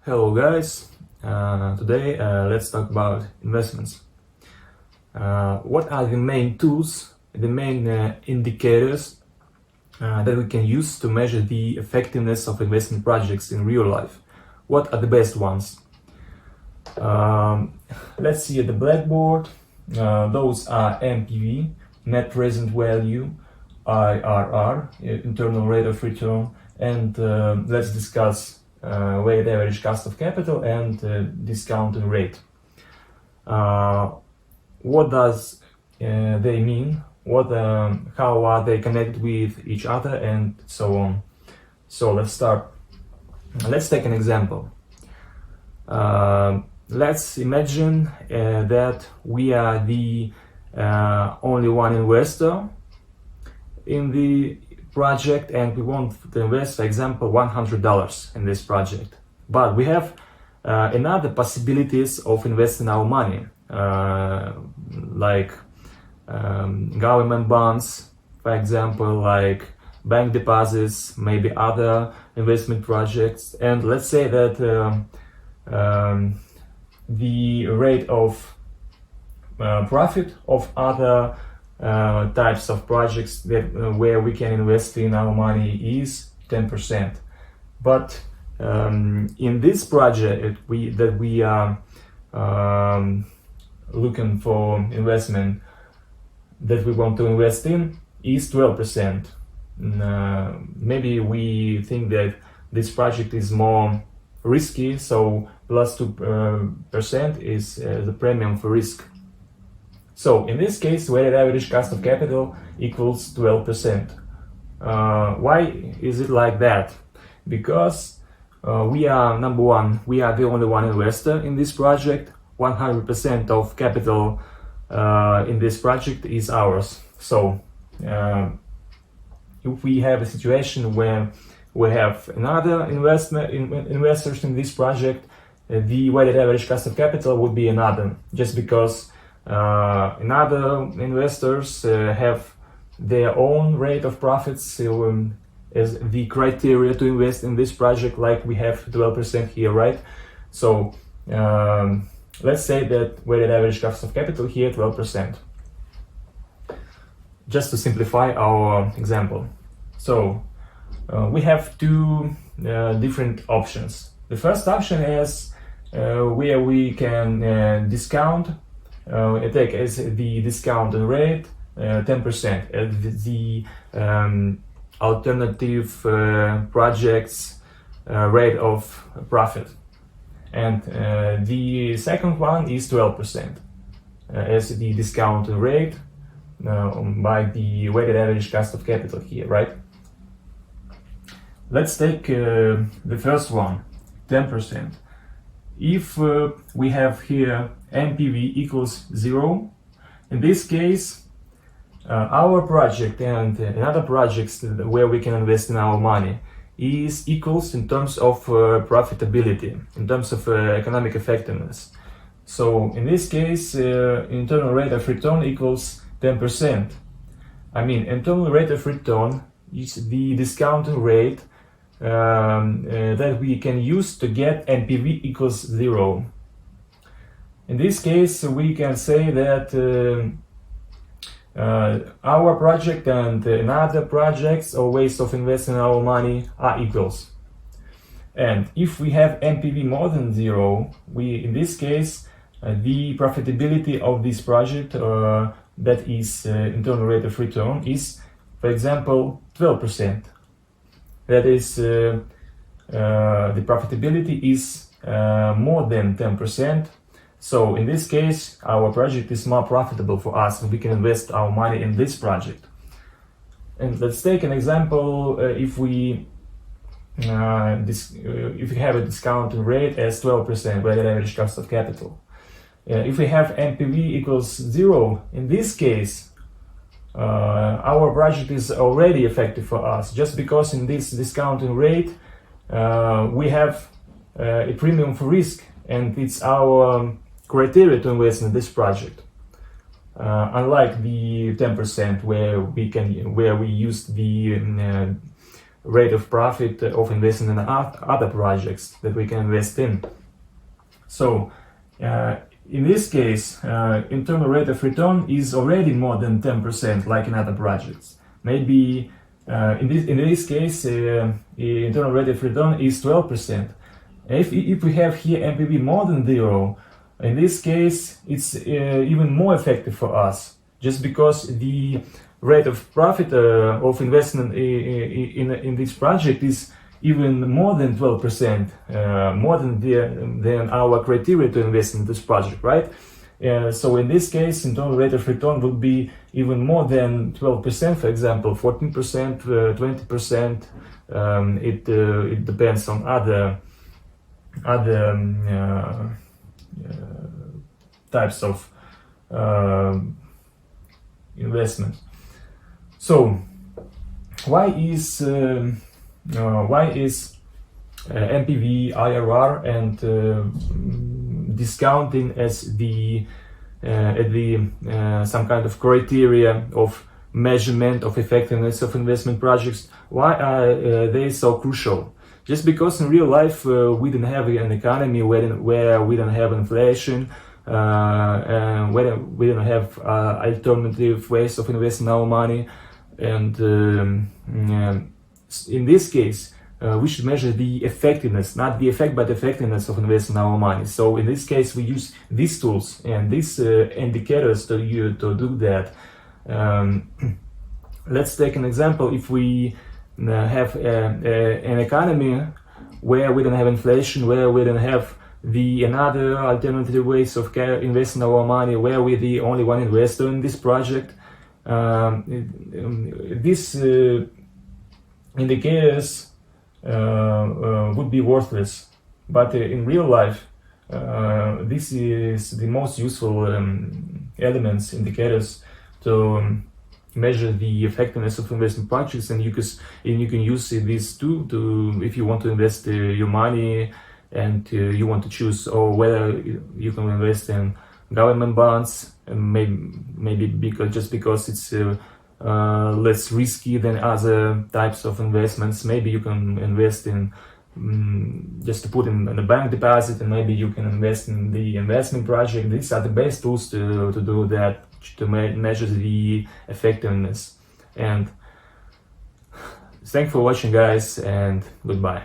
Hello guys, today let's talk about investments. What are the main tools, the main indicators that we can use to measure the effectiveness of investment projects in real life? What are the best ones? Let's see at the blackboard. Those are NPV, net present value, IRR, internal rate of return, and let's discuss weighted average cost of capital and discounting rate. What does they mean? How are they connected with each other, and so on? So let's start. Let's take an example. Let's imagine that we are the only one investor in the project, and we want to invest, for example, $100 in this project. But we have another possibilities of investing our money, like government bonds, for example, like bank deposits, maybe other investment projects. And let's say that the rate of profit of other types of projects that where we can invest in our money is 10%. But in this project that we are looking for investment that we want to invest in is 12%. Maybe we think that this project is more risky, so plus 2% is the premium for risk. So in this case, weighted average cost of capital equals 12%. Why is it like that? Because we are, number one, we are the only one investor in this project. 100% of capital in this project is ours. So if we have a situation where we have another investors in this project, the weighted average cost of capital would be another, just because another investors have their own rate of profits as the criteria to invest in this project, like we have 12% here, right? So let's say that weighted average cost of capital here 12%. Just to simplify our example. So we have two different options. The first option is where we can discount, take as the discount rate 10% as the alternative projects rate of profit. And the second one is 12% as the discount rate by the weighted average cost of capital here, right? Let's take the first one, 10%. If we have here NPV equals 0, in this case, our project and another projects where we can invest in our money is equals in terms of profitability, in terms of economic effectiveness. So in this case, internal rate of return equals 10%. I mean, internal rate of return is the discounting rate that we can use to get NPV equals 0. In this case, we can say that our project and another projects or ways of investing our money are equals. And if we have NPV more than 0, in this case, the profitability of this project that is internal rate of return is, for example, 12%. That is, the profitability is more than 10%. So in this case, our project is more profitable for us, and we can invest our money in this project. And let's take an example. If we have a discounting rate as 12%, weighted average cost of capital. If we have NPV equals 0, in this case, our project is already effective for us, just because in this discounting rate we have a premium for risk, and it's our criteria to invest in this project. Unlike the 10% where we use the rate of profit of investing in other projects that we can invest in. So in this case, internal rate of return is already more than 10%, like in other projects. Maybe in this case, internal rate of return is 12%. If we have here NPV more than 0, in this case, it's even more effective for us, just because the rate of profit of investment in this project is even more than 12%, more than our criteria to invest in this project, right? So in this case, internal rate of return would be even more than 12%, for example, 14%, 20%. It depends on other types of investment. So why is NPV, IRR, and discounting as the some kind of criteria of measurement of effectiveness of investment projects? Why are they so crucial? Just because in real life we don't have an economy where we don't have inflation, where we don't have alternative ways of investing our money, and in this case we should measure the effectiveness, not the effect, but effectiveness of investing our money. So in this case we use these tools and these indicators to do that. Let's take an example. If we have an economy where we don't have inflation, where we don't have the another alternative ways of investing our money, where we're the only one investor in this project, these indicators would be worthless. But in real life, this is the most useful elements, indicators to measure the effectiveness of investment projects, and you can use this too if you want to invest your money and you want to choose whether you can invest in government bonds, and maybe because it's less risky than other types of investments. Maybe you can invest in just to put in a bank deposit, and maybe you can invest in the investment project. These are the best tools to do that, to measure the effectiveness. And thanks for watching, guys, and goodbye.